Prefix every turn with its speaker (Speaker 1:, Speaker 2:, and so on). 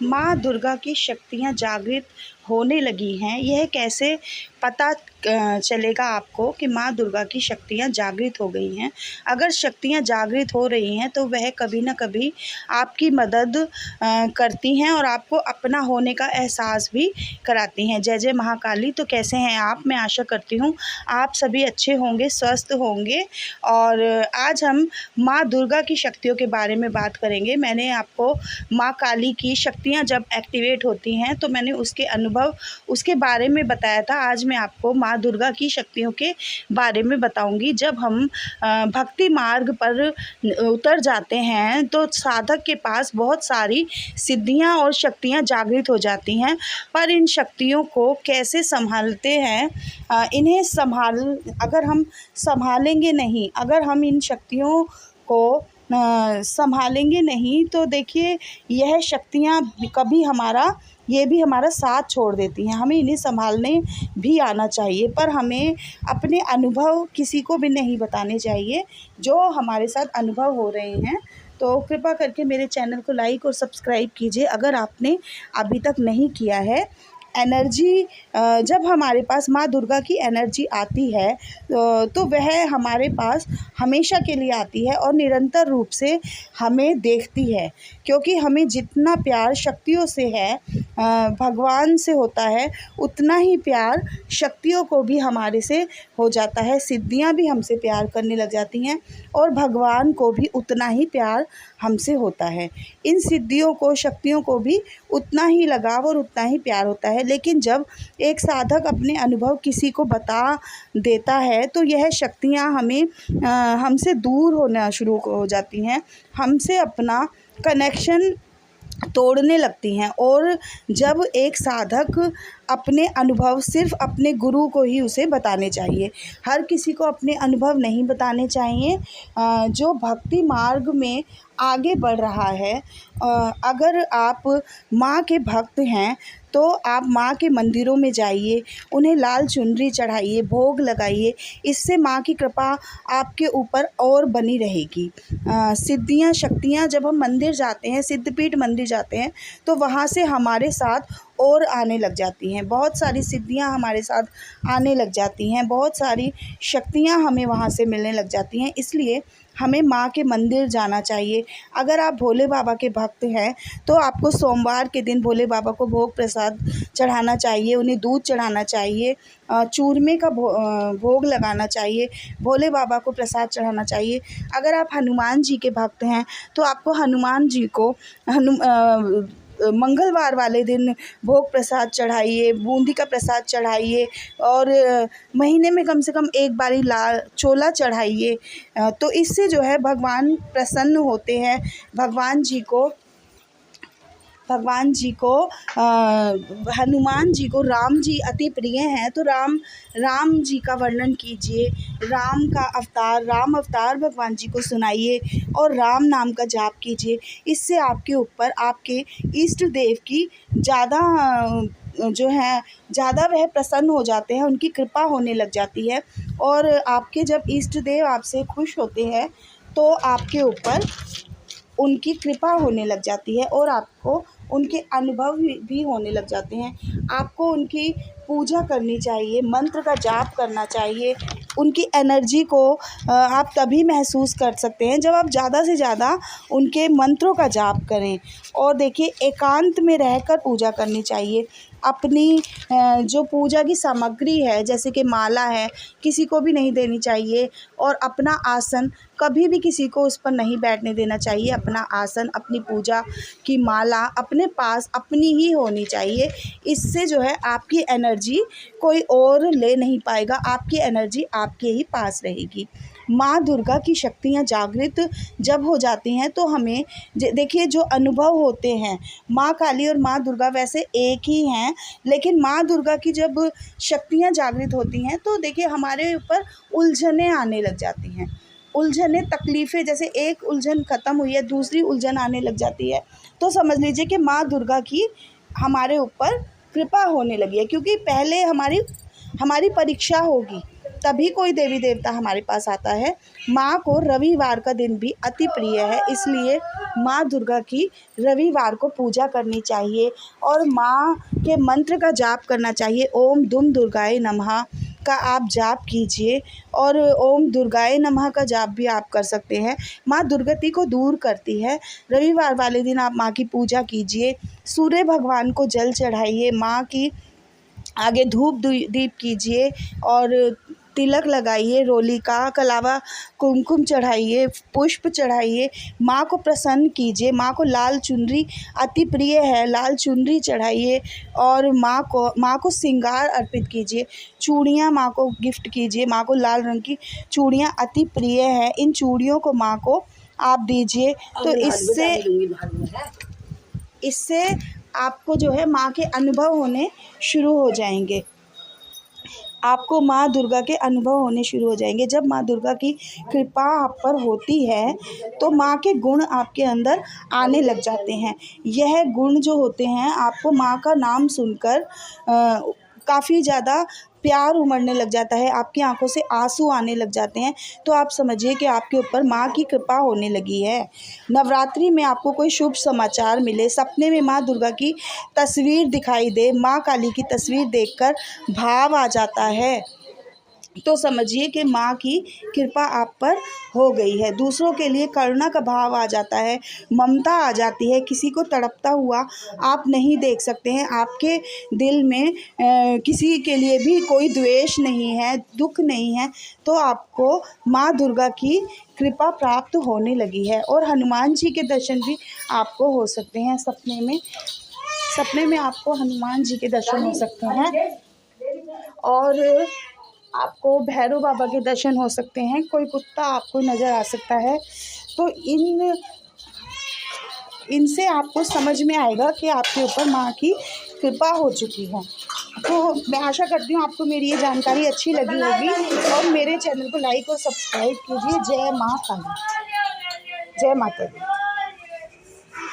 Speaker 1: माँ दुर्गा की शक्तियाँ जागृत होने लगी हैं। यह कैसे पता चलेगा आपको कि माँ दुर्गा की शक्तियाँ जागृत हो गई हैं? अगर शक्तियाँ जागृत हो रही हैं तो वह कभी न कभी आपकी मदद करती हैं और आपको अपना होने का एहसास भी कराती हैं। जय जय महाकाली। तो कैसे हैं आप? मैं आशा करती हूँ आप सभी अच्छे होंगे, स्वस्थ होंगे। और आज हम माँ दुर्गा की शक्तियों के बारे में बात करेंगे। मैंने आपको माँ काली की शक्तियाँ जब एक्टिवेट होती हैं तो मैंने उसके अनुभव, उसके बारे में बताया था। आज मैं आपको माँ दुर्गा की शक्तियों के बारे में बताऊंगी। जब हम भक्ति मार्ग पर उतर जाते हैं तो साधक के पास बहुत सारी सिद्धियां और शक्तियां जागृत हो जाती हैं, पर इन शक्तियों को कैसे संभालते हैं, अगर हम संभालेंगे नहीं, अगर हम इन शक्तियों को संभालेंगे नहीं तो देखिए यह शक्तियाँ कभी ये भी हमारा साथ छोड़ देती हैं। हमें इन्हें संभालने भी आना चाहिए, पर हमें अपने अनुभव किसी को भी नहीं बताने चाहिए जो हमारे साथ अनुभव हो रहे हैं। तो कृपा करके मेरे चैनल को लाइक और सब्सक्राइब कीजिए अगर आपने अभी तक नहीं किया है। एनर्जी, जब हमारे पास माँ दुर्गा की एनर्जी आती है तो वह हमारे पास हमेशा के लिए आती है और निरंतर रूप से हमें देखती है, क्योंकि हमें जितना प्यार शक्तियों से है, भगवान से होता है, उतना ही प्यार शक्तियों को भी हमारे से हो जाता है। सिद्धियां भी हमसे प्यार करने लग जाती हैं और भगवान को भी उतना ही प्यार हमसे होता है। इन सिद्धियों को, शक्तियों को भी उतना ही लगाव और उतना ही प्यार होता है। लेकिन जब एक साधक अपने अनुभव किसी को बता देता है तो यह शक्तियाँ हमसे दूर होना शुरू हो जाती हैं, हमसे अपना कनेक्शन तोड़ने लगती हैं। और जब एक साधक अपने अनुभव सिर्फ़ अपने गुरु को ही उसे बताने चाहिए, हर किसी को अपने अनुभव नहीं बताने चाहिए। जो भक्ति मार्ग में आगे बढ़ रहा है, अगर आप माँ के भक्त हैं तो आप माँ के मंदिरों में जाइए, उन्हें लाल चुनरी चढ़ाइए, भोग लगाइए। इससे माँ की कृपा आपके ऊपर और बनी रहेगी। सिद्धियाँ, शक्तियाँ, जब हम मंदिर जाते हैं, सिद्धपीठ मंदिर जाते हैं तो वहाँ से हमारे साथ और आने लग जाती हैं। बहुत सारी सिद्धियाँ हमारे साथ आने लग जाती हैं, बहुत सारी शक्तियाँ हमें वहाँ से मिलने लग जाती हैं। इसलिए हमें माँ के मंदिर जाना चाहिए। अगर आप भोले बाबा के भक्त हैं तो आपको सोमवार के दिन भोले बाबा को भोग प्रसाद चढ़ाना चाहिए, उन्हें दूध चढ़ाना चाहिए, चूरमे का भोग लगाना चाहिए, भोले बाबा को प्रसाद चढ़ाना चाहिए। अगर आप हनुमान जी के भक्त हैं तो आपको हनुमान जी को मंगलवार वाले दिन भोग प्रसाद चढ़ाइए, बूंदी का प्रसाद चढ़ाइए और महीने में कम से कम एक बारी लाल चोला चढ़ाइए। तो इससे जो है भगवान प्रसन्न होते हैं। भगवान जी को हनुमान जी को राम जी अति प्रिय हैं, तो राम जी का वर्णन कीजिए, राम अवतार भगवान जी को सुनाइए और राम नाम का जाप कीजिए। इससे आपके ऊपर आपके इष्ट देव की ज़्यादा वह प्रसन्न हो जाते हैं, उनकी कृपा होने लग जाती है। और आपके जब इष्ट देव आपसे खुश होते हैं तो आपके ऊपर उनकी कृपा होने लग जाती है और आपको उनके अनुभव भी होने लग जाते हैं। आपको उनकी पूजा करनी चाहिए, मंत्र का जाप करना चाहिए। उनकी एनर्जी को आप तभी महसूस कर सकते हैं जब आप ज़्यादा से ज़्यादा उनके मंत्रों का जाप करें। और देखिए, एकांत में रहकर पूजा करनी चाहिए। अपनी जो पूजा की सामग्री है, जैसे कि माला है, किसी को भी नहीं देनी चाहिए और अपना आसन कभी भी किसी को उस पर नहीं बैठने देना चाहिए। अपना आसन, अपनी पूजा की माला अपने पास अपनी ही होनी चाहिए। इससे जो है आपकी एनर्जी कोई और ले नहीं पाएगा, आपकी एनर्जी आपके ही पास रहेगी। माँ दुर्गा की शक्तियाँ जागृत जब हो जाती हैं तो हमें देखिए जो अनुभव होते हैं, माँ काली और माँ दुर्गा वैसे एक ही हैं, लेकिन माँ दुर्गा की जब शक्तियाँ जागृत होती हैं तो देखिए हमारे ऊपर उलझनें आने लग जाती हैं। उलझनें, तकलीफ़ें, जैसे एक उलझन ख़त्म हुई है दूसरी उलझन आने लग जाती है, तो समझ लीजिए कि माँ दुर्गा की हमारे ऊपर कृपा होने लगी है, क्योंकि पहले हमारी परीक्षा होगी। तभी कोई देवी देवता हमारे पास आता है। माँ को रविवार का दिन भी अति प्रिय है, इसलिए माँ दुर्गा की रविवार को पूजा करनी चाहिए और माँ के मंत्र का जाप करना चाहिए। ओम दुम दुर्गाए नमः का आप जाप कीजिए और ओम दुर्गाए नमः का जाप भी आप कर सकते हैं। माँ दुर्गति को दूर करती है। रविवार वाले दिन आप माँ की पूजा कीजिए, सूर्य भगवान को जल चढ़ाइए, माँ की आगे धूप दीप कीजिए और तिलक लगाइए, रोली का कलावा कुमकुम चढ़ाइए, पुष्प चढ़ाइए, माँ को प्रसन्न कीजिए। माँ को लाल चुनरी अति प्रिय है, लाल चुनरी चढ़ाइए और माँ को श्रृंगार अर्पित कीजिए। चूड़ियाँ माँ को गिफ्ट कीजिए। माँ को लाल रंग की चूड़ियाँ अति प्रिय है, इन चूड़ियों को माँ को आप दीजिए। तो इससे आपको जो है माँ के अनुभव होने शुरू हो जाएंगे। आपको माँ दुर्गा के अनुभव होने शुरू हो जाएंगे। जब माँ दुर्गा की कृपा आप पर होती है तो माँ के गुण आपके अंदर आने लग जाते हैं। यह गुण जो होते हैं, आपको माँ का नाम सुनकर काफ़ी ज़्यादा प्यार उमड़ने लग जाता है, आपकी आंखों से आंसू आने लग जाते हैं, तो आप समझिए कि आपके ऊपर माँ की कृपा होने लगी है। नवरात्रि में आपको कोई शुभ समाचार मिले, सपने में माँ दुर्गा की तस्वीर दिखाई दे, माँ काली की तस्वीर देखकर भाव आ जाता है, तो समझिए कि माँ की कृपा आप पर हो गई है। दूसरों के लिए करुणा का भाव आ जाता है, ममता आ जाती है, किसी को तड़पता हुआ आप नहीं देख सकते हैं, आपके दिल में किसी के लिए भी कोई द्वेष नहीं है, दुख नहीं है, तो आपको माँ दुर्गा की कृपा प्राप्त होने लगी है। और हनुमान जी के दर्शन भी आपको हो सकते हैं सपने में आपको हनुमान जी के दर्शन हो सकते हैं और आपको भैरव बाबा के दर्शन हो सकते हैं। कोई कुत्ता आपको नज़र आ सकता है। तो इनसे आपको समझ में आएगा कि आपके ऊपर माँ की कृपा हो चुकी है। तो मैं आशा करती हूँ आपको मेरी ये जानकारी अच्छी लगी होगी और मेरे चैनल को लाइक और सब्सक्राइब कीजिए। जय माँ काली, जय माता दी।